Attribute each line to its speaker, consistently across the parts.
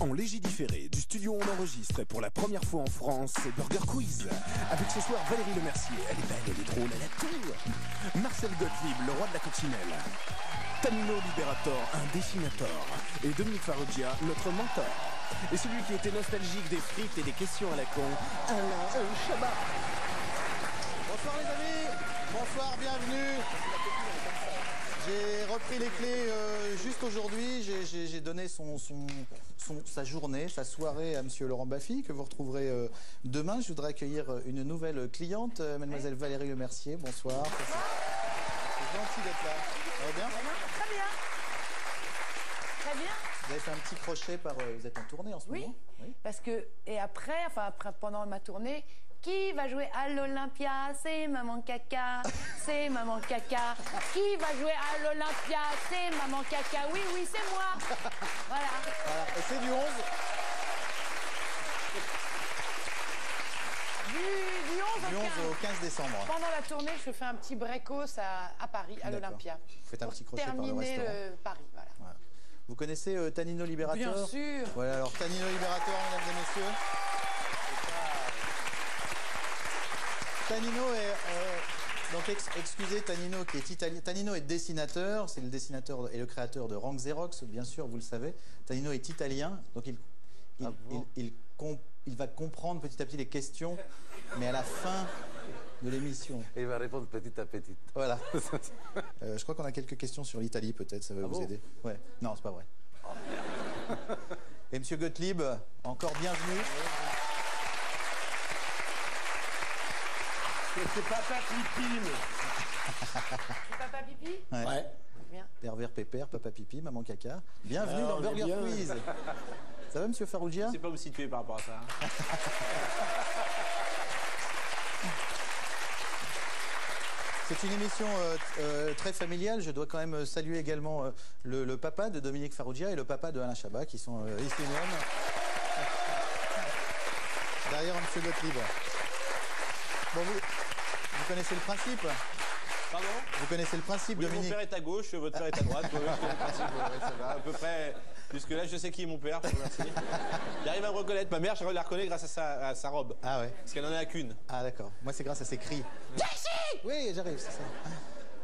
Speaker 1: En léger différé, du studio on enregistre pour la première fois en France Burger Quiz. Avec ce soir Valérie Lemercier, elle est belle, elle est drôle, elle a tout. Marcel Gottlieb, le roi de la coccinelle. Tanino Liberator, un dessinateur. Et Dominique Farrugia, notre mentor. Et celui qui était nostalgique des frites et des questions à la con, Alain Chabat.
Speaker 2: Bonsoir les amis, bonsoir, bienvenue. J'ai repris les clés juste aujourd'hui, j'ai donné sa journée, sa soirée à monsieur Laurent Baffy, que vous retrouverez demain. Je voudrais accueillir une nouvelle cliente, mademoiselle Valérie Lemercier, bonsoir. C'est gentil d'être là. Ça va bien?
Speaker 3: Très bien. Très bien.
Speaker 2: Vous avez fait un petit crochet vous êtes en tournée en ce moment?
Speaker 3: Oui, parce que, et après, pendant ma tournée, qui va jouer à l'Olympia? C'est Maman Caca, c'est Maman Caca. Qui va jouer à l'Olympia? C'est Maman Caca. Oui, oui, c'est moi. Voilà.
Speaker 2: Et c'est du 11.
Speaker 3: Du 11
Speaker 2: au 15 décembre.
Speaker 3: Pendant la tournée, je fais un petit breakos à Paris, à l'Olympia.
Speaker 2: Vous faites un petit crochet par le
Speaker 3: terminer
Speaker 2: restaurant.
Speaker 3: Paris, voilà.
Speaker 2: Vous connaissez Tanino Liberator?
Speaker 3: Bien sûr.
Speaker 2: Voilà, alors Tanino Liberator, mesdames et messieurs. Tanino est... donc excusez Tanino qui est italien. Tanino est dessinateur, c'est le dessinateur et le créateur de Rank Xerox, bien sûr, vous le savez. Tanino est italien, donc il va comprendre petit à petit les questions, mais à la fin de l'émission.
Speaker 4: Et il va répondre petit à petit.
Speaker 2: Voilà. Je crois qu'on a quelques questions sur l'Italie, peut-être, ça va vous aider. Ouais. Non, c'est pas vrai.
Speaker 4: Oh, merde.
Speaker 2: Et monsieur Gottlieb, encore bienvenue.
Speaker 4: C'est Papa Pipine.
Speaker 3: C'est Papa Pipi?
Speaker 2: Ouais.
Speaker 3: Bien.
Speaker 2: Pervers pépère, papa pipi, maman caca. Bienvenue dans Burger Quiz. Ça va, monsieur Farrugia?
Speaker 5: Je ne sais pas où me situer par rapport à ça.
Speaker 2: C'est une émission très familiale. Je dois quand même saluer également le papa de Dominique Farrugia et le papa de Alain Chabat, qui sont ici même. Derrière monsieur Gottlieb. Bon, vous connaissez le principe?
Speaker 5: Pardon?
Speaker 2: Vous connaissez le principe,
Speaker 5: Oui,
Speaker 2: Dominique?
Speaker 5: mon père est à gauche, votre père est à droite. Oui, je connais le principe, ouais, ça va. À peu près, jusque-là, je sais qui est mon père, je vous remercie. Il arrive à me reconnaître. Ma mère, je la reconnais grâce à sa robe.
Speaker 2: Ah ouais.
Speaker 5: Parce qu'elle n'en a qu'une.
Speaker 2: Ah d'accord. Moi, c'est grâce à ses cris. Oui, j'arrive, c'est ça.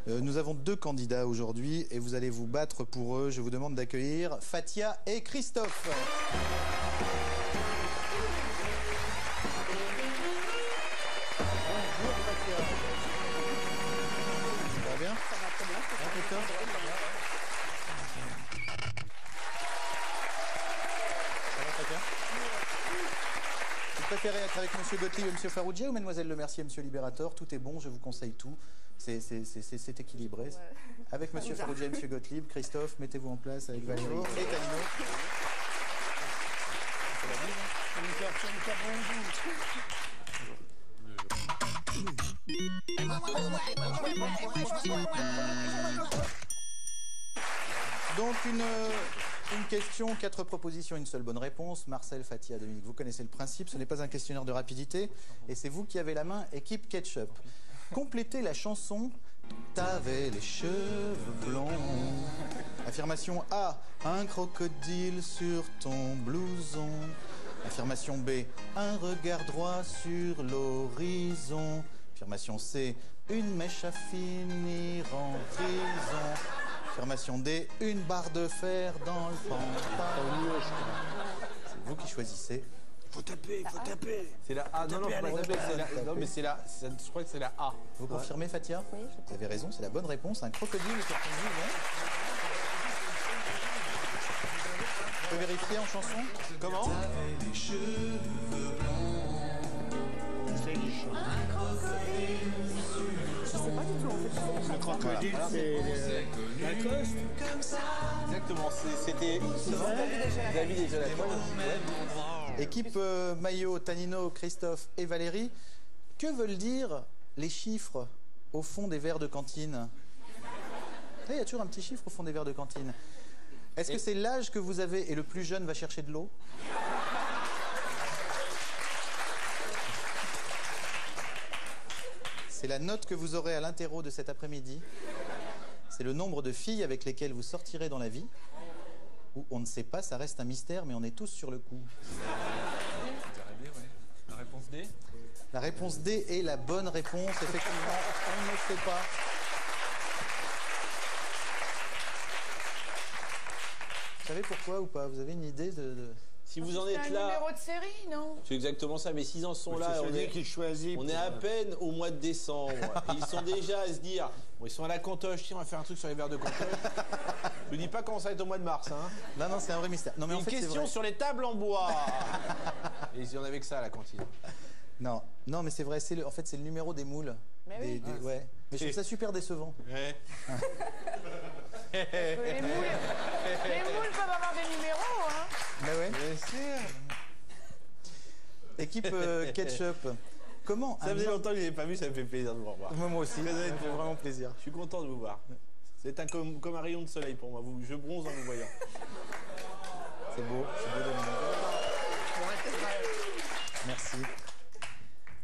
Speaker 2: Nous avons 2 candidats aujourd'hui et vous allez vous battre pour eux. Je vous demande d'accueillir Fatia et Christophe. Bonjour Fatia. Ça va bien? Ça va très bien. Christophe? Ça va Fatia? Vous préférez être avec monsieur Gottlieb et monsieur Farrugia ou mademoiselle Lemercier et monsieur Liberator? Tout est bon, je vous conseille tout. C'est équilibré. Ouais. Avec monsieur Farrugia et monsieur Gottlieb, Christophe, mettez-vous en place avec Valérie et Tanino. Donc une question, 4 propositions, une seule bonne réponse. Marcel, Fatia, Dominique, vous connaissez le principe. Ce n'est pas un questionnaire de rapidité. Et c'est vous qui avez la main, équipe Ketchup. Complétez la chanson « T'avais les cheveux blonds ». Affirmation A, un crocodile sur ton blouson. Affirmation B, un regard droit sur l'horizon. Affirmation C, une mèche à finir en prison. Affirmation D, une barre de fer dans le pantalon. C'est vous qui choisissez.
Speaker 4: Faut taper, faut taper.
Speaker 5: C'est la A. Non, non, faut pas taper, c'est la... Non, mais c'est la... Je crois que c'est la A.
Speaker 2: Vous confirmez, Fatia?
Speaker 3: Oui,
Speaker 2: vous avez raison, c'est la bonne réponse. Un crocodile sur ton blouson. On peut vérifier en chanson?
Speaker 5: Comment?
Speaker 6: T'avais les cheveux blonds. Un crocodile sur...
Speaker 3: Je sais pas du tout en fait.
Speaker 6: Le crocodile, c'est Lacoste. Comme ça.
Speaker 5: Exactement, c'était... David et Jonathan.
Speaker 2: Équipe Maillot, Tanino, Christophe et Valérie. Que veulent dire les chiffres au fond des verres de cantine? Il y a toujours un petit chiffre au fond des verres de cantine. Est-ce que c'est l'âge que vous avez et le plus jeune va chercher de l'eau? C'est la note que vous aurez à l'interro de cet après-midi. c'est le nombre de filles avec lesquelles vous sortirez dans la vie. Ou on ne sait pas, ça reste un mystère, mais on est tous sur le coup.
Speaker 7: La réponse D.
Speaker 2: La réponse D est la bonne réponse, effectivement, on ne sait pas. Vous savez pourquoi ou pas? Vous avez une idée de...
Speaker 5: Si vous en
Speaker 3: C'est un
Speaker 5: êtes là,
Speaker 3: numéro de série, non?
Speaker 5: c'est exactement ça, mais s'ils en sont là,
Speaker 4: C'est
Speaker 5: on
Speaker 4: celui
Speaker 5: est,
Speaker 4: qui choisit.
Speaker 5: on est à peine au mois de décembre. Et ils sont déjà à se dire, bon, ils sont à la cantoche, tiens, on va faire un truc sur les verres de cantoche. Je ne dis pas comment ça va être au mois de mars. Hein.
Speaker 2: Non, non, c'est un vrai mystère. Non, mais
Speaker 5: Une
Speaker 2: en fait, c'est
Speaker 5: question
Speaker 2: vrai.
Speaker 5: sur les tables en bois. Et il y en avait que ça à la cantine.
Speaker 2: Non, non, mais c'est vrai, en fait, c'est le numéro des moules.
Speaker 3: Mais oui.
Speaker 2: Ouais. Mais je trouve ça super décevant.
Speaker 5: Ouais.
Speaker 3: Les moules peuvent avoir des numéros, hein.
Speaker 2: Bah ouais. Équipe Ketchup. Comment
Speaker 5: Ça faisait longtemps que je n'avais pas vu, ça me fait plaisir de vous revoir.
Speaker 2: Moi aussi, ça me fait vraiment plaisir.
Speaker 5: Je suis content de vous voir. C'est comme un rayon de soleil pour moi. Je bronze en vous voyant.
Speaker 2: C'est beau de Merci.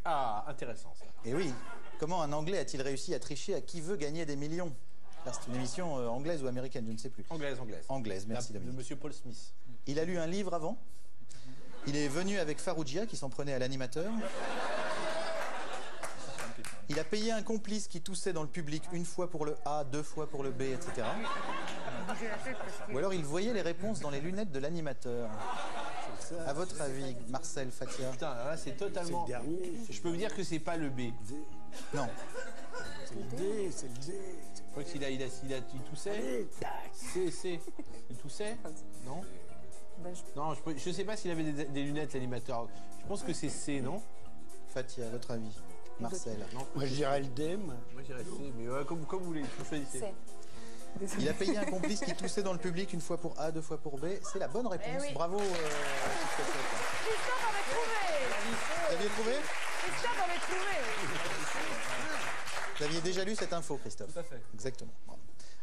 Speaker 5: Ah, intéressant ça.
Speaker 2: Et oui, comment un Anglais a-t-il réussi à tricher à Qui veut gagner des millions? Là, c'est une émission anglaise ou américaine, je ne sais plus.
Speaker 5: Anglaise.
Speaker 2: Anglaise, merci
Speaker 5: De
Speaker 2: Dominique.
Speaker 5: Monsieur Paul Smith.
Speaker 2: Il a lu un livre avant. Il est venu avec Farrugia qui s'en prenait à l'animateur. Il a payé un complice qui toussait dans le public une fois pour le A, 2 fois pour le B, etc. Ou alors il voyait les réponses dans les lunettes de l'animateur. À votre avis, Marcel, Fatia?
Speaker 5: Putain, là c'est totalement.
Speaker 4: C'est le dernier.
Speaker 5: Je peux vous dire que c'est pas le B.
Speaker 2: Non.
Speaker 4: C'est le D, c'est le D.
Speaker 5: Je crois qu'il il toussait.
Speaker 4: Allez, tac.
Speaker 5: C'est. Il toussait? Non? Non, je sais pas s'il avait des lunettes l'animateur. Je pense que c'est C, non?
Speaker 2: Fatia, à votre avis? Marcel?
Speaker 5: Non.
Speaker 4: Moi, je dirais le D, moi.
Speaker 5: Moi j'irais C, mais comme vous voulez, vous choisissez.
Speaker 3: C'est.
Speaker 2: Il a payé un complice qui toussait dans le public une fois pour A, 2 fois pour B. C'est la bonne réponse.
Speaker 3: Eh oui.
Speaker 2: Bravo.
Speaker 3: Christophe avait trouvé.
Speaker 2: Vous aviez trouvé?
Speaker 3: Christophe avait trouvé.
Speaker 2: Vous aviez déjà lu cette info, Christophe?
Speaker 7: Tout à fait.
Speaker 2: Exactement. Bon.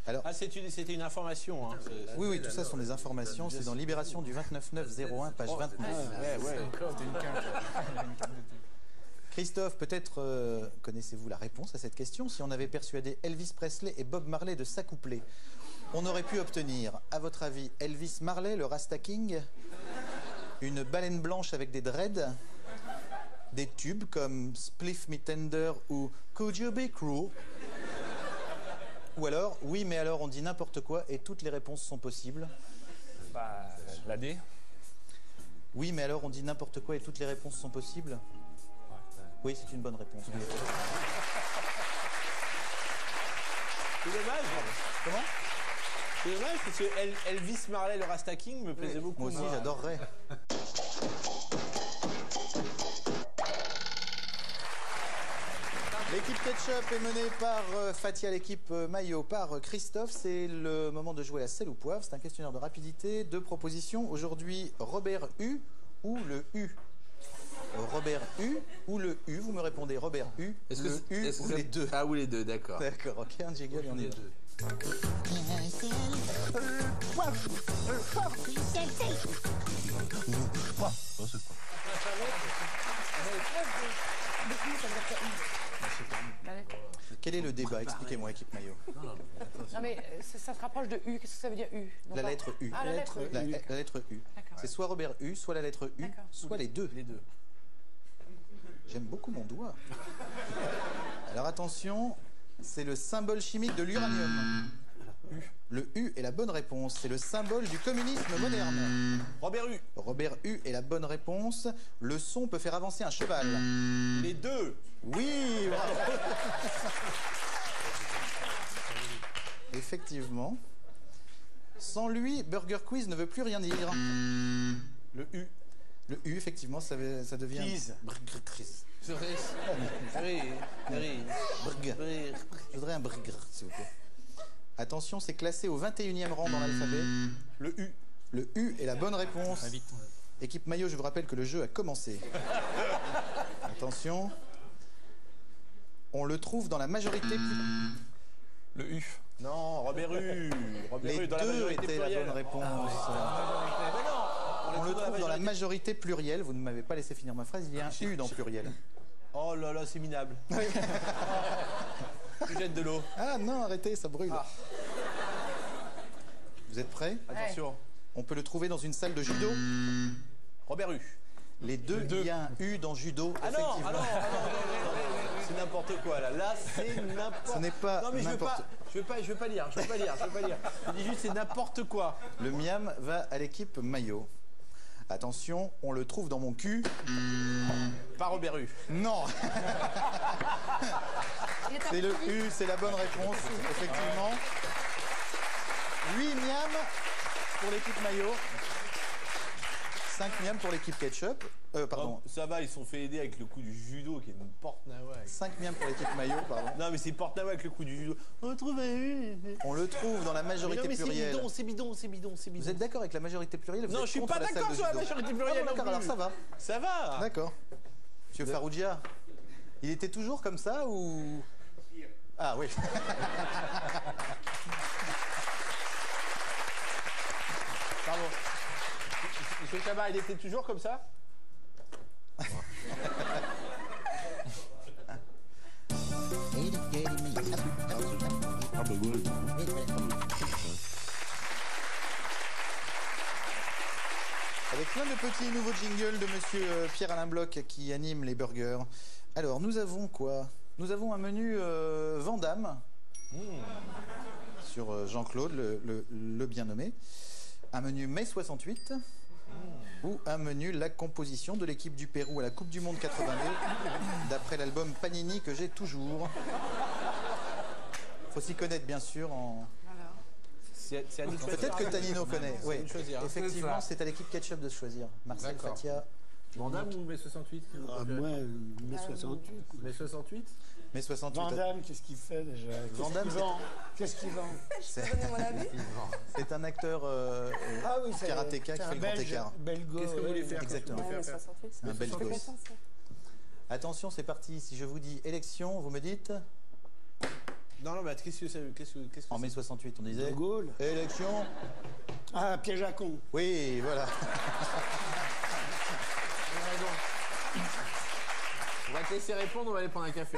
Speaker 2: Alors,
Speaker 5: Ah, c'était une information. Hein.
Speaker 2: oui, oui, tout ça sont des informations. C'est dans Libération du 29/9/01, page 29.
Speaker 5: Ouais.
Speaker 7: C'était une quinte.
Speaker 2: Christophe, peut-être connaissez-vous la réponse à cette question. Si on avait persuadé Elvis Presley et Bob Marley de s'accoupler, on aurait pu obtenir, à votre avis, Elvis Marley, le Rasta King, une baleine blanche avec des dreads, des tubes comme Spliff Me Tender ou Could You Be Cruel, ou alors, oui, mais alors on dit n'importe quoi et toutes les réponses sont possibles.
Speaker 7: Bah, la D.
Speaker 2: Oui, mais alors on dit n'importe quoi et toutes les réponses sont possibles. Oui, c'est une bonne réponse.
Speaker 5: C'est dommage.
Speaker 2: Comment?
Speaker 5: C'est dommage parce que Elvis Marley, le Rasta King, me plaisait beaucoup.
Speaker 2: Moi aussi, j'adorerais. L'équipe Ketchup est menée par Fatia, l'équipe Maillot par Christophe. C'est le moment de jouer à sel ou poivre. C'est un questionnaire de rapidité. 2 propositions. Aujourd'hui, Robert U ou le U? Robert U ou le U? Vous me répondez Robert U, le U ou les deux?
Speaker 5: Ah, ou les deux, d'accord.
Speaker 2: D'accord, ok, un jiggle et on y va. Quel est le débat? Expliquez-moi, équipe Maillot.
Speaker 3: Non mais ça se rapproche de U. Qu'est-ce que ça veut dire U? Non,
Speaker 2: La
Speaker 3: pas-
Speaker 2: lettre U.
Speaker 3: Ah, la lettre U.
Speaker 2: La lettre U.
Speaker 3: D'accord.
Speaker 2: C'est soit Robert U, soit la lettre U,
Speaker 3: D'accord.
Speaker 2: soit les deux.
Speaker 5: Les deux.
Speaker 2: J'aime beaucoup mon doigt. Alors attention, c'est le symbole chimique de l'uranium. Le U est la bonne réponse. C'est le symbole du communisme moderne.
Speaker 5: Robert U.
Speaker 2: Robert U est la bonne réponse. Le son peut faire avancer un cheval.
Speaker 5: Les deux.
Speaker 2: Oui, bravo. Effectivement. Sans lui, Burger Quiz ne veut plus rien dire.
Speaker 5: Le U.
Speaker 2: Le U, effectivement, ça devient...
Speaker 5: Quiz.
Speaker 2: Burger. Je voudrais un burger, s'il vous plaît. Attention, c'est classé au 21e rang dans l'alphabet.
Speaker 5: Le U.
Speaker 2: Le U est la bonne réponse. Équipe Maillot, je vous rappelle que le jeu a commencé. Attention. On le trouve dans la majorité
Speaker 7: Le U.
Speaker 5: Non, Robert U. Robert
Speaker 2: Les
Speaker 5: U, dans la
Speaker 2: deux
Speaker 5: majorité
Speaker 2: étaient la
Speaker 5: plurielle.
Speaker 2: bonne réponse.
Speaker 5: Mais non,
Speaker 2: On le trouve dans la majorité plurielle. Vous ne m'avez pas laissé finir ma phrase. Il y a un U dans pluriel.
Speaker 5: Oh là là, c'est minable. Tu jettes de l'eau.
Speaker 2: Ah non, arrêtez, ça brûle. Vous êtes prêts?
Speaker 5: Attention.
Speaker 2: On peut le trouver dans une salle de judo.
Speaker 5: Robert Hue.
Speaker 2: Les deux, il y a un U dans judo,
Speaker 5: Ah non,
Speaker 2: effectivement.
Speaker 5: ah non, c'est n'importe quoi là. Là, c'est n'importe.
Speaker 2: Ce n'est pas
Speaker 5: Non mais je veux
Speaker 2: n'importe.
Speaker 5: pas lire. Je dis juste c'est n'importe quoi.
Speaker 2: Le miam va à l'équipe maillot. Attention, on le trouve dans mon cul.
Speaker 5: Pas Robert Hue.
Speaker 2: Non,
Speaker 3: Il est
Speaker 2: c'est le
Speaker 3: absolu.
Speaker 2: U, c'est la bonne réponse, effectivement. 8 miam pour l'équipe maillot. 5 miam pour l'équipe ketchup. Pardon.
Speaker 5: Oh, ça va, ils se sont fait aider avec le coup du judo qui est une porte-nawak.
Speaker 2: 5 miam pour l'équipe maillot, pardon.
Speaker 5: Non mais c'est porte-nawak avec le coup du judo. On trouve un
Speaker 2: On le trouve dans la majorité plurielle.
Speaker 5: c'est bidon.
Speaker 2: Vous êtes d'accord avec la majorité plurielle? Vous
Speaker 5: Non,
Speaker 2: êtes
Speaker 5: je suis
Speaker 2: contre
Speaker 5: pas
Speaker 2: la salle
Speaker 5: d'accord
Speaker 2: de
Speaker 5: sur la
Speaker 2: judo.
Speaker 5: majorité plurielle
Speaker 2: Ah bon,
Speaker 5: non
Speaker 2: d'accord,
Speaker 5: plus.
Speaker 2: alors ça va.
Speaker 5: Ça va.
Speaker 2: D'accord. Monsieur Farougia, il était toujours comme ça ou... Ah oui.
Speaker 5: Pardon. Monsieur Chabat, il était toujours comme ça?
Speaker 2: Avec plein de petits nouveaux jingles de monsieur Pierre-Alain Bloch qui anime les burgers. Alors, nous avons quoi? Nous avons un menu Vandamme sur Jean-Claude, le bien nommé. Un menu mai 68 ou un menu la composition de l'équipe du Pérou à la Coupe du Monde 82 d'après l'album Panini que j'ai toujours. Faut s'y connaître bien sûr en...
Speaker 5: C'est à nous de choisir.
Speaker 2: Peut-être que Tanino connaît.
Speaker 5: C'est à
Speaker 2: Oui,
Speaker 5: nous de choisir.
Speaker 2: effectivement, c'est à l'équipe ketchup de choisir. Marcel,
Speaker 5: D'accord.
Speaker 2: Fatia,
Speaker 5: Vandame ou mai 68
Speaker 4: Ah, moi, mai 68.
Speaker 5: Mai 68
Speaker 2: mai 68.
Speaker 4: Vandame, qu'est-ce qu'il fait déjà?
Speaker 2: Vandame,
Speaker 4: Qu'est-ce qu'il vend?
Speaker 3: Donnez mon avis.
Speaker 2: C'est un acteur
Speaker 4: Ah oui, c'est
Speaker 2: karatéka qui
Speaker 4: c'est
Speaker 2: fait
Speaker 4: un
Speaker 2: le grand
Speaker 4: Belge,
Speaker 2: écart.
Speaker 4: Belgo.
Speaker 5: Qu'est-ce que vous voulez faire?
Speaker 2: Exactement.
Speaker 3: Ouais, mais 68.
Speaker 2: C'est un belge
Speaker 3: Je
Speaker 2: gosse.
Speaker 3: pense, ça.
Speaker 2: Attention, c'est parti. Si je vous dis élection, vous me dites
Speaker 5: Non, mais qu'est-ce que c'est? Qu'est-ce que
Speaker 2: en mai 68, on disait
Speaker 4: De Gaulle.
Speaker 2: élection.
Speaker 4: Ah, piège à con.
Speaker 2: Oui, voilà.
Speaker 5: On va te laisser répondre, on va aller prendre un café.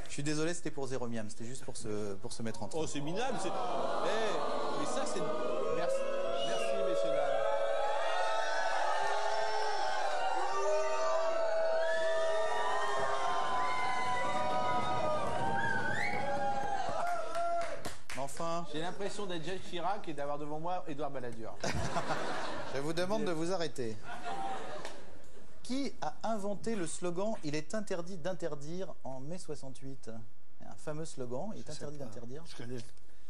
Speaker 2: Je suis désolé, c'était pour zéro miam. C'était juste pour se mettre entre.
Speaker 5: Oh, c'est minable. C'est... mais ça, c'est... Merci. Merci, messieurs, dames.
Speaker 2: Enfin,
Speaker 5: J'ai l'impression d'être Jacques Chirac et d'avoir devant moi Édouard Balladur.
Speaker 2: je vous demande de vous arrêter. Qui a inventé le slogan « Il est interdit d'interdire » en mai 68? Un fameux slogan, « Il est interdit d'interdire ».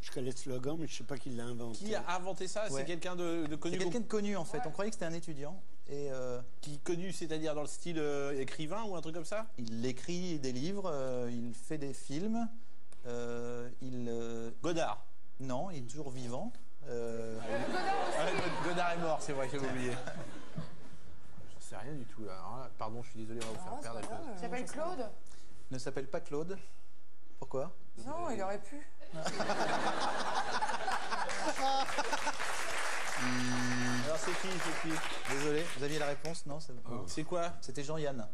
Speaker 4: Je connais le slogan, mais je ne sais pas qui l'a inventé.
Speaker 5: Qui a inventé ça?
Speaker 2: Ouais.
Speaker 5: C'est quelqu'un de
Speaker 2: C'est
Speaker 5: connu.
Speaker 2: quelqu'un de connu en fait. On croyait que c'était un étudiant. Et
Speaker 5: Qui connu, c'est-à-dire dans le style écrivain ou un truc comme ça?
Speaker 2: il écrit des livres, il fait des films.
Speaker 5: Godard.
Speaker 2: Non, il est toujours vivant.
Speaker 5: Godard est mort, c'est vrai, j'avais oublié. Je sais rien du tout là. Alors là, pardon, je suis désolé, on va vous faire perdre la chose.
Speaker 3: Il s'appelle Claude?
Speaker 2: Ne s'appelle pas Claude. Pourquoi?
Speaker 3: Non, il aurait pu.
Speaker 5: Alors c'est qui?
Speaker 2: Désolé, vous aviez la réponse? Non,
Speaker 5: C'est quoi?
Speaker 2: c'était Jean-Yann.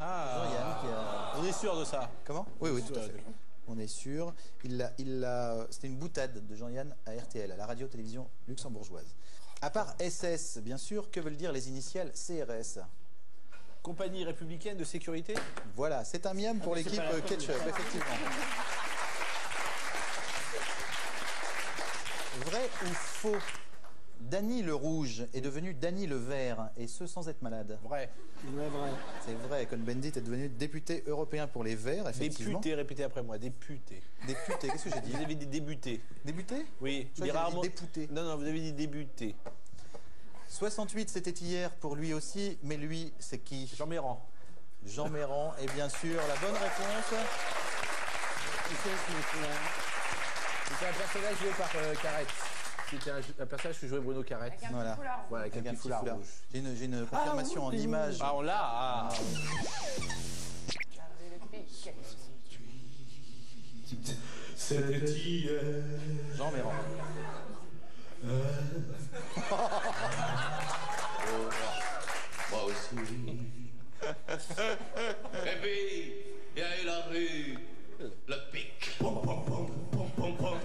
Speaker 5: Ah,
Speaker 2: Jean-Yann qui a...
Speaker 5: on est sûr de ça.
Speaker 2: Comment? Oui, tout à fait. On est sûr. C'était une boutade de Jean-Yann à RTL, à la radio-télévision luxembourgeoise. À part SS, bien sûr, que veulent dire les initiales CRS?
Speaker 5: Compagnie républicaine de sécurité?
Speaker 2: Voilà, c'est un miam pour l'équipe Ketchup, effectivement. Vrai ou faux? Danny le Rouge est devenu Danny le Vert, et ce sans être malade.
Speaker 5: Vrai.
Speaker 4: Ouais, vrai.
Speaker 2: C'est vrai, Cohn-Bendit est devenu député européen pour les Verts, effectivement.
Speaker 5: Député, répétez après moi, député.
Speaker 2: Député, qu'est-ce que j'ai dit?
Speaker 5: Vous avez dit débuté.
Speaker 2: Débuté?
Speaker 5: Oui,
Speaker 2: Je crois que j'avais dit dépouté.
Speaker 5: Non, vous avez dit débuté.
Speaker 2: 68, c'était hier pour lui aussi, mais lui, c'est qui?
Speaker 5: Jean Méran.
Speaker 2: Jean Méran, et bien sûr, la bonne réponse.
Speaker 5: C'était un personnage joué par Carrette. C'était un personnage que jouait Bruno Carrette.
Speaker 3: Avec un
Speaker 2: Voilà.
Speaker 3: petit foulard.
Speaker 5: Voilà, avec un petit foulard rouge.
Speaker 2: J'ai une confirmation en images.
Speaker 5: Ah, on l'a. Ah.
Speaker 3: Le pic.
Speaker 6: C'était hier.
Speaker 2: Jean Méran.
Speaker 8: Moi aussi. Et puis, il y a eu la rue, le pic.
Speaker 6: Pom, pom, pom, pom, pom, pom.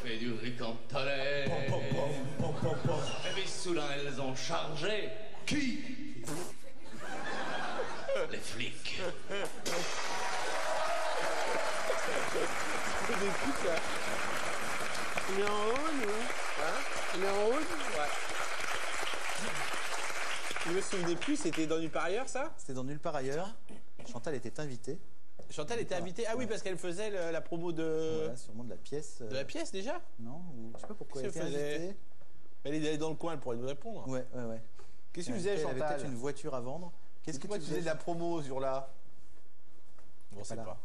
Speaker 8: Fait du riz cantonais. ont chargé. Qui? Les flics.
Speaker 6: On est en haut, nous. On est en haut. Ouais.
Speaker 5: Je me souvenais plus, c'était dans Nulle part ailleurs, ça?
Speaker 2: C'était dans Nulle part ailleurs. Chantal était invitée.
Speaker 5: Chantal était invitée. Ah oui, parce qu'elle faisait la promo de...
Speaker 2: Voilà, sûrement de la pièce.
Speaker 5: De la pièce, déjà?
Speaker 2: Non, je sais pas pourquoi elle
Speaker 5: Qu'est-ce
Speaker 2: était
Speaker 5: qu'elle faisait
Speaker 2: invitée.
Speaker 5: Elle est allée dans le coin, elle pourrait nous répondre.
Speaker 2: Ouais.
Speaker 5: Qu'est-ce que tu faisais,
Speaker 2: Elle avait
Speaker 5: Chantal?
Speaker 2: peut-être une voiture à vendre. Qu'est-ce que
Speaker 5: Pourquoi
Speaker 2: tu
Speaker 5: tu faisais de la promo sur là? On sait
Speaker 2: là.
Speaker 5: pas.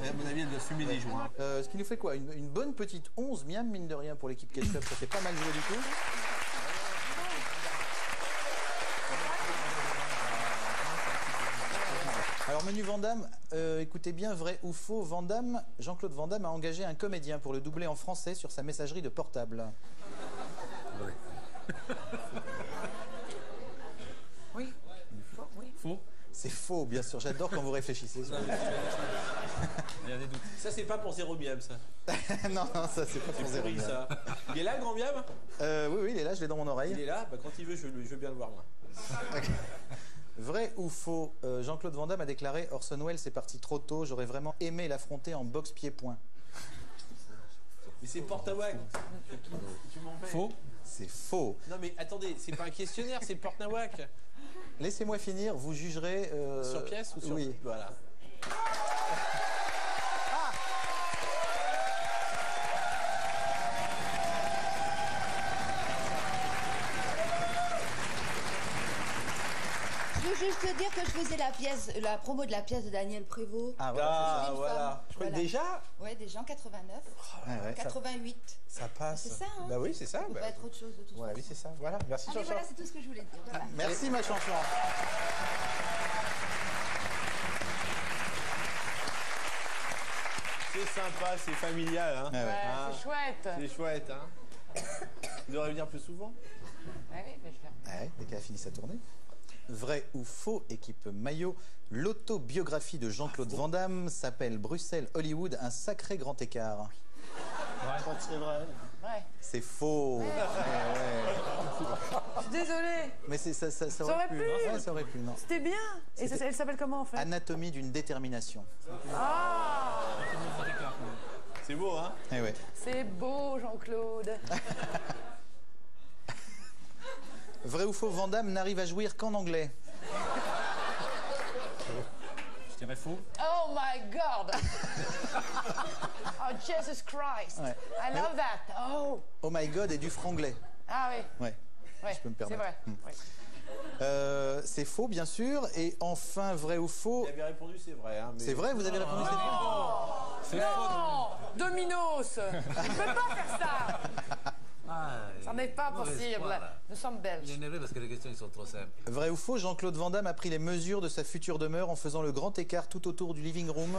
Speaker 5: À mon avis, elle doit fumer des joints.
Speaker 2: Ce qui nous fait quoi, une bonne petite 11 miam, mine de rien, pour l'équipe Ketchup. Ça fait pas mal joué du tout. Alors, menu Vandamme, écoutez bien, vrai ou faux, Jean-Claude Van Damme a engagé un comédien pour le doubler en français sur sa messagerie de portable.
Speaker 3: Oui.
Speaker 7: Faux.
Speaker 2: C'est faux, bien sûr. J'adore quand vous réfléchissez.
Speaker 7: Il y a des doutes.
Speaker 5: Ça, c'est pas pour zéro miam, ça.
Speaker 2: non, ça, c'est pas pour zéro.
Speaker 5: Oui, ça. Il est là, le grand miam?
Speaker 2: Oui, il est là, je l'ai dans mon
Speaker 5: Il
Speaker 2: oreille.
Speaker 5: est là, bah, quand il veut, je veux bien le voir, moi.
Speaker 2: Vrai ou faux, Jean-Claude Van Damme a déclaré Orson Welles est parti trop tôt, j'aurais vraiment aimé l'affronter en boxe pied-point.
Speaker 5: Mais c'est Portawag. Tu m'en fais.
Speaker 7: Faux.
Speaker 2: C'est faux.
Speaker 5: Non, mais attendez, c'est pas un questionnaire, c'est Portawag.
Speaker 2: Laissez-moi finir, vous jugerez...
Speaker 5: Sur pièce ou sur...
Speaker 2: Oui.
Speaker 5: Voilà.
Speaker 9: Je veux juste te dire que je faisais la promo de la pièce de Daniel Prévost.
Speaker 2: Ah, voilà,
Speaker 5: Ah,
Speaker 9: Une
Speaker 5: voilà.
Speaker 9: femme.
Speaker 5: Je crois que
Speaker 9: Voilà.
Speaker 5: déjà,
Speaker 9: Ouais, déjà en 89,
Speaker 2: ouais,
Speaker 9: 88.
Speaker 5: ça passe.
Speaker 9: C'est ça, hein?
Speaker 5: Bah oui, c'est ça.
Speaker 9: Ça peut
Speaker 5: bah,
Speaker 9: pas être autre chose de tout
Speaker 5: voilà,
Speaker 9: ça.
Speaker 5: oui, c'est ça. Voilà, merci,
Speaker 9: Allez,
Speaker 5: Jean-Charles.
Speaker 9: voilà, c'est tout ce que je voulais dire. Voilà.
Speaker 2: Merci, ma chanson.
Speaker 5: C'est sympa, c'est familial, hein.
Speaker 2: Ah ouais.
Speaker 3: Ouais,
Speaker 5: Ah.
Speaker 3: c'est chouette.
Speaker 5: C'est chouette, hein. Vous devriez venir plus souvent.
Speaker 3: Ouais, oui, mais je vais.
Speaker 2: Ouais, dès qu'elle a fini sa tournée. Vrai ou faux, équipe Maillot, l'autobiographie de Jean-Claude Van Damme s'appelle Bruxelles-Hollywood, un sacré grand écart.
Speaker 4: Je crois que c'est vrai.
Speaker 3: Ouais.
Speaker 2: C'est faux. Ouais.
Speaker 3: Je suis désolée.
Speaker 2: Mais ça
Speaker 3: aurait pu.
Speaker 2: Ouais, ça aurait pu, non.
Speaker 3: C'était bien. Et
Speaker 2: C'était-
Speaker 3: elle s'appelle comment en fait?
Speaker 2: Anatomie d'une détermination.
Speaker 3: Ah,
Speaker 5: C'est beau, hein.
Speaker 2: Eh ouais.
Speaker 3: c'est beau, Jean-Claude.
Speaker 2: Vrai ou faux, Van Damme n'arrive à jouir qu'en anglais.
Speaker 7: Je dirais faux.
Speaker 3: Oh my God. Oh Jesus Christ.
Speaker 2: Ouais.
Speaker 3: I love that. Oh.
Speaker 2: Oh my God et du franglais.
Speaker 3: Ah oui.
Speaker 2: Ouais.
Speaker 3: Ouais,
Speaker 2: Je peux me
Speaker 3: c'est
Speaker 2: permettre.
Speaker 3: vrai. Ouais.
Speaker 2: C'est faux, bien sûr. Et enfin, vrai ou faux.
Speaker 5: Il avait répondu, c'est vrai. Hein, mais...
Speaker 2: C'est vrai, vous avez répondu, c'est vrai.
Speaker 7: C'est
Speaker 3: Non, Dominos. Je peux pas faire ça. Ça n'est pas possible. Nous sommes belges.
Speaker 10: Il est énervé parce que les questions ils sont trop simples.
Speaker 2: Vrai ou faux, Jean-Claude Van Damme a pris les mesures de sa future demeure en faisant le grand écart tout autour du living room.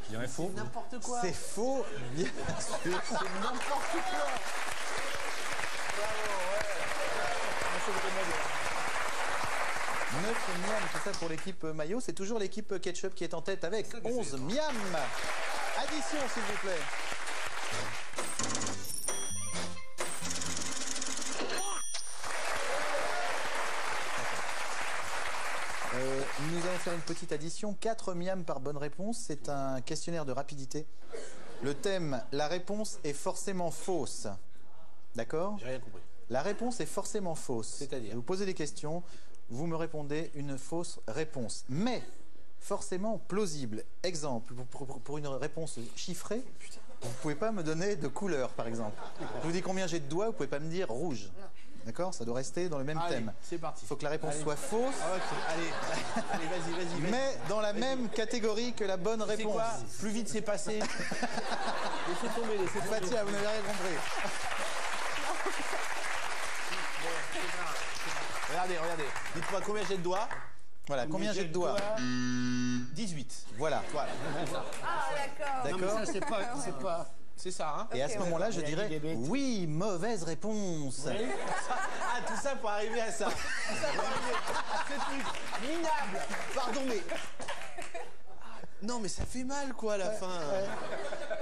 Speaker 7: Je dirais faux.
Speaker 5: N'importe quoi.
Speaker 2: C'est faux, bien sûr.
Speaker 5: C'est n'importe quoi. Bravo, ouais.
Speaker 2: 9 miam, tout ça pour l'équipe Maillot. C'est toujours l'équipe Ketchup qui est en tête avec 11 miam. Addition, s'il vous plaît. Nous allons faire une petite addition. 4 miam par bonne réponse. C'est un questionnaire de rapidité. Le thème, la réponse est forcément fausse. D'accord ?
Speaker 5: J'ai rien compris.
Speaker 2: La réponse est forcément fausse.
Speaker 5: C'est-à-dire ?
Speaker 2: Je vous posez des questions, vous me répondez une fausse réponse. Mais forcément plausible. Exemple, pour une réponse chiffrée, vous ne pouvez pas me donner de couleur, par exemple. Je vous dis combien j'ai de doigts, vous ne pouvez pas me dire rouge. D'accord ? Ça doit rester dans le même
Speaker 5: Allez,
Speaker 2: thème.
Speaker 5: c'est parti.
Speaker 2: Il faut que la réponse
Speaker 5: Allez.
Speaker 2: soit fausse,
Speaker 5: Ah, ok, allez, vas-y.
Speaker 2: mais dans la même catégorie que la bonne
Speaker 5: C'est
Speaker 2: réponse.
Speaker 5: quoi? Plus vite c'est passé. Laissez tomber.
Speaker 2: Fatia, vous n'avez rien compris.
Speaker 5: Regardez. Dites-moi combien j'ai de doigts.
Speaker 2: Voilà, combien j'ai de doigts?
Speaker 5: 18.
Speaker 2: Voilà.
Speaker 3: Ah d'accord.
Speaker 4: Non, mais
Speaker 2: D'accord.
Speaker 4: ça, c'est pas.
Speaker 5: C'est ça, hein?
Speaker 2: Et à ce moment-là, je
Speaker 4: Il a dit
Speaker 2: dirais
Speaker 4: des bêtises.
Speaker 2: oui, mauvaise réponse.
Speaker 5: Ah, tout ça pour arriver à ça. Tout ça pour arriver à ce truc minable. Pardon, mais... Non, mais ça fait mal, quoi, à la fin.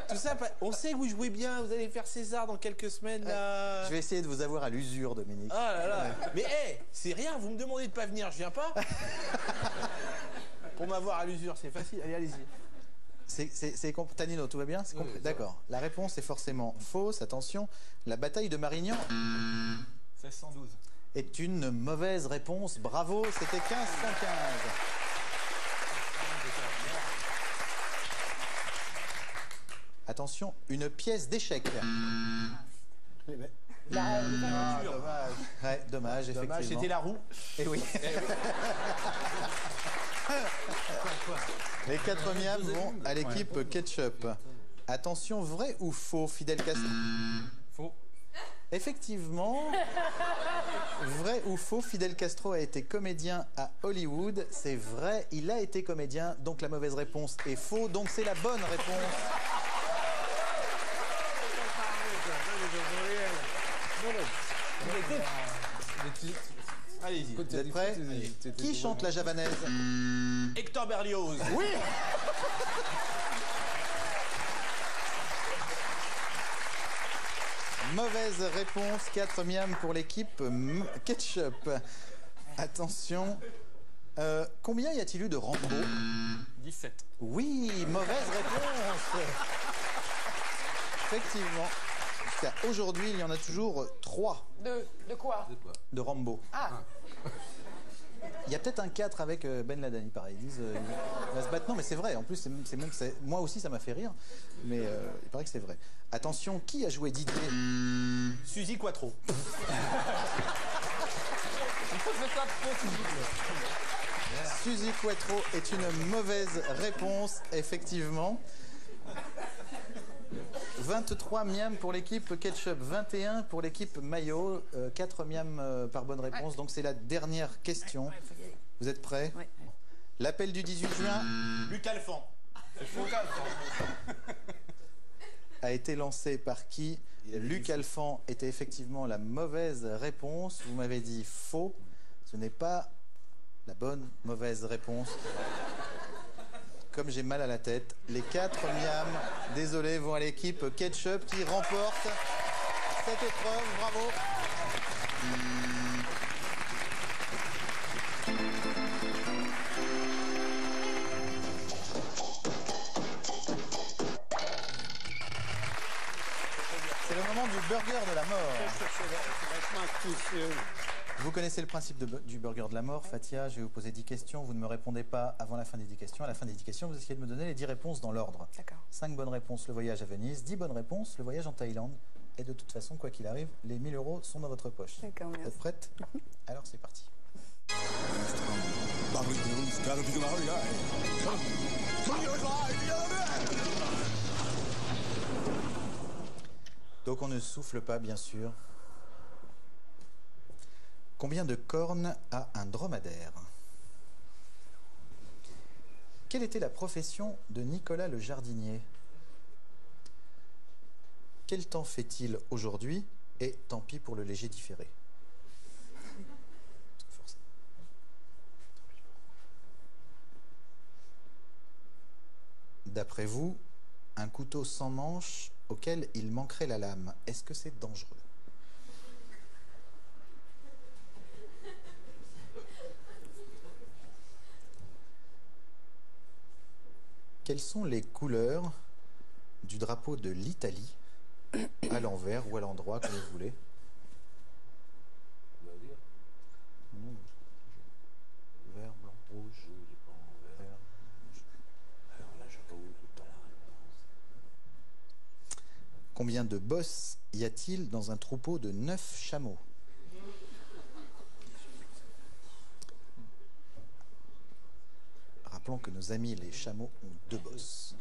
Speaker 5: Tout ça, on sait que vous jouez bien, vous allez faire César dans quelques semaines, là.
Speaker 2: Je vais essayer de vous avoir à l'usure, Dominique.
Speaker 5: Ah là là. Mais hé, c'est rien, vous me demandez de pas venir, je viens pas. Pour m'avoir à l'usure, c'est facile. Allez, allez-y.
Speaker 2: Tanino, tout va bien? C'est compris. D'accord. La réponse est forcément fausse. Attention, la bataille de Marignan
Speaker 7: 1612.
Speaker 2: est une mauvaise réponse. Bravo, c'était 1515. Attention, une pièce d'échec.
Speaker 5: Ah, dommage.
Speaker 2: Ouais, dommage, effectivement.
Speaker 5: Dommage, c'était la roue.
Speaker 2: Eh oui. Les 4 miams vont à l'équipe Ketchup. Attention, vrai ou faux, Fidel Castro?
Speaker 7: Faux.
Speaker 2: Effectivement, vrai ou faux, Fidel Castro a été comédien à Hollywood. C'est vrai, il a été comédien, donc la mauvaise réponse est faux, donc c'est la bonne réponse.
Speaker 5: Allez-y.
Speaker 2: Vous êtes prêts? Qui chante la javanaise?
Speaker 5: Hector Berlioz.
Speaker 2: Oui. Mauvaise réponse, 4 miams pour l'équipe Ketchup. Attention. Combien y a-t-il eu de Rambo?
Speaker 7: 17.
Speaker 2: Oui, mauvaise réponse. Effectivement. Jusqu'à aujourd'hui, il y en a toujours 3
Speaker 3: De quoi?
Speaker 2: de Rambo.
Speaker 3: Ah,
Speaker 2: Il y a peut-être un 4 avec Ben Laden, il paraît. Ils disent il va se battre. Non, mais c'est vrai. En plus, moi aussi, ça m'a fait rire. Mais il paraît que c'est vrai. Attention, qui a joué Didier?
Speaker 5: Suzy Quattro.
Speaker 2: Suzy Quattro est une mauvaise réponse, effectivement. 23 miams pour l'équipe Ketchup, 21 pour l'équipe Mayo, 4 miams par bonne réponse. Donc c'est la dernière question. Vous êtes prêts?
Speaker 3: ouais.
Speaker 2: L'appel du 18 juin
Speaker 5: Luc Alphand.
Speaker 2: a été lancé par qui? Luc Alphand était effectivement la mauvaise réponse. Vous m'avez dit faux. Ce n'est pas la bonne mauvaise réponse. Comme j'ai mal à la tête, les 4 miams, désolé, vont à l'équipe Ketchup qui remporte cette épreuve. Bravo. C'est le moment du burger de la mort. Vous connaissez le principe du burger de la mort, Fatia. Je vais vous poser 10 questions. Vous ne me répondez pas avant la fin des 10 questions. À la fin des 10 questions, vous essayez de me donner les 10 réponses dans l'ordre.
Speaker 3: D'accord.
Speaker 2: 5 bonnes réponses, le voyage à Venise. 10 bonnes réponses, le voyage en Thaïlande. Et de toute façon, quoi qu'il arrive, les 1000 € sont dans votre poche.
Speaker 3: D'accord,
Speaker 2: Vous
Speaker 3: merci.
Speaker 2: êtes prête? Alors c'est parti. Donc on ne souffle pas, bien sûr. Combien de cornes a un dromadaire? Quelle était la profession de Nicolas le jardinier? Quel temps fait-il aujourd'hui? Et tant pis pour le léger différé. D'après vous, un couteau sans manche auquel il manquerait la lame, est-ce que c'est dangereux? Quelles sont les couleurs du drapeau de l'Italie, à l'envers ou à l'endroit, comme vous voulez? Vert, blanc, rouge. Vert, rouge. Combien de bosses y a-t-il dans un troupeau de 9 chameaux? Rappelons que nos amis les chameaux ont 2 bosses.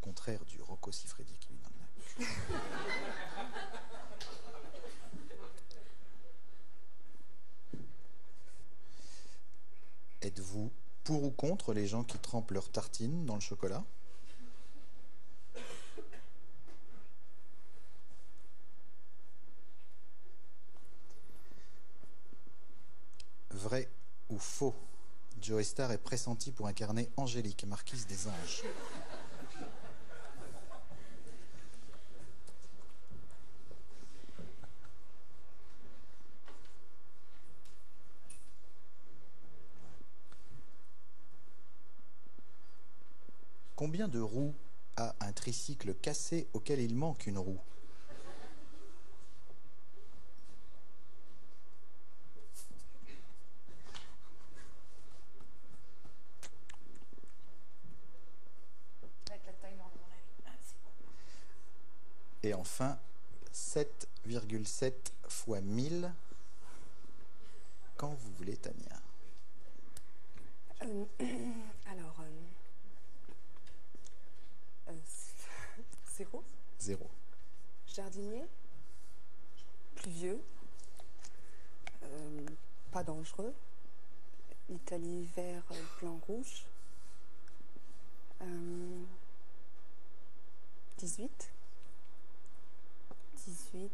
Speaker 2: Contraire du Rocco Siffredi qui lui donne la... Êtes-vous pour ou contre les gens qui trempent leurs tartines dans le chocolat? Vrai ou faux? Joe Star est pressenti pour incarner Angélique, marquise des anges. Combien de roues a un tricycle cassé auquel il manque une roue?
Speaker 3: Avec la taille dans mon avis.
Speaker 2: Et enfin, 7,7 fois 1000. Quand vous voulez, Tania.
Speaker 11: Alors, 0.
Speaker 2: 0.
Speaker 11: Jardinier. Pluvieux. Pas dangereux. Italie vert, blanc, rouge. 18. 18.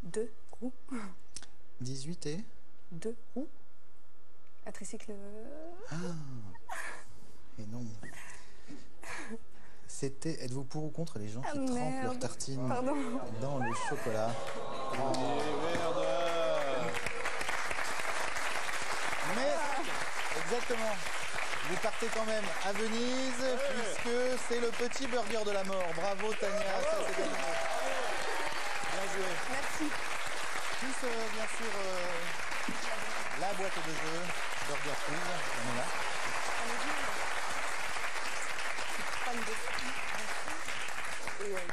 Speaker 11: 2 roues.
Speaker 2: 18 et
Speaker 11: 2 roues. Un tricycle.
Speaker 2: Ah. Et non. C'était. Êtes-vous pour ou contre les gens qui trempent leurs tartines dans le chocolat? Mais exactement. Vous partez quand même à Venise puisque c'est le petit burger de la mort. Bravo Tania, ça c'est gagné. Bien joué.
Speaker 11: Merci.
Speaker 2: Plus bien sûr la boîte de jeu Burger Quiz. On est là.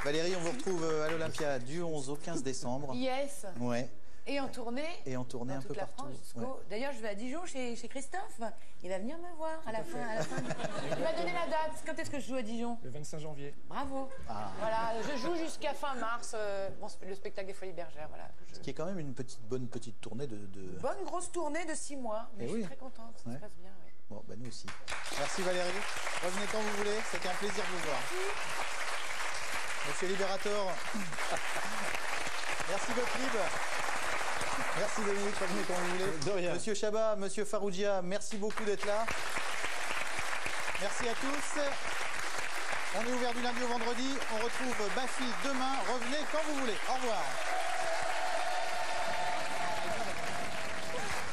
Speaker 2: Valérie, on vous retrouve à l'Olympia du 11 au 15 décembre.
Speaker 3: Yes.
Speaker 2: Ouais.
Speaker 3: Et en tournée.
Speaker 2: Et en tournée
Speaker 3: dans
Speaker 2: un
Speaker 3: toute
Speaker 2: peu
Speaker 3: la
Speaker 2: partout.
Speaker 3: France,
Speaker 2: Ouais.
Speaker 3: D'ailleurs, je vais à Dijon chez Christophe. Il va venir me voir à la fin. Il m'a donné la date. Quand est-ce que je joue à Dijon?
Speaker 7: Le 25 janvier.
Speaker 3: Bravo.
Speaker 2: Ah.
Speaker 3: Voilà, je joue jusqu'à fin mars. Le spectacle des Folies Bergères. Voilà.
Speaker 2: Ce qui est quand même une bonne petite tournée de...
Speaker 3: Bonne grosse tournée de 6 mois. Mais
Speaker 2: Eh
Speaker 3: je
Speaker 2: oui.
Speaker 3: suis très contente. Ça
Speaker 2: Ouais.
Speaker 3: se passe bien. Ouais.
Speaker 2: Bon, bah nous aussi. Merci Valérie. Revenez quand vous voulez. C'était un plaisir de vous voir. Monsieur Libérator. Merci Gottlieb. Merci Dominique, revenez quand vous voulez.
Speaker 5: De rien.
Speaker 2: Monsieur Chabat, Monsieur Faroudia, merci beaucoup d'être là. Merci à tous. On est ouvert du lundi au vendredi. On retrouve Bafi demain. Revenez quand vous voulez. Au revoir.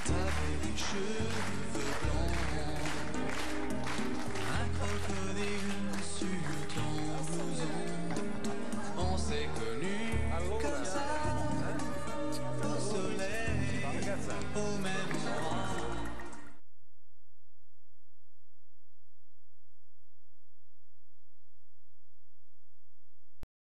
Speaker 8: T'avais des cheveux blancs, un crocodile sur ton blouson. On s'est connus comme ça, au soleil, au même endroit.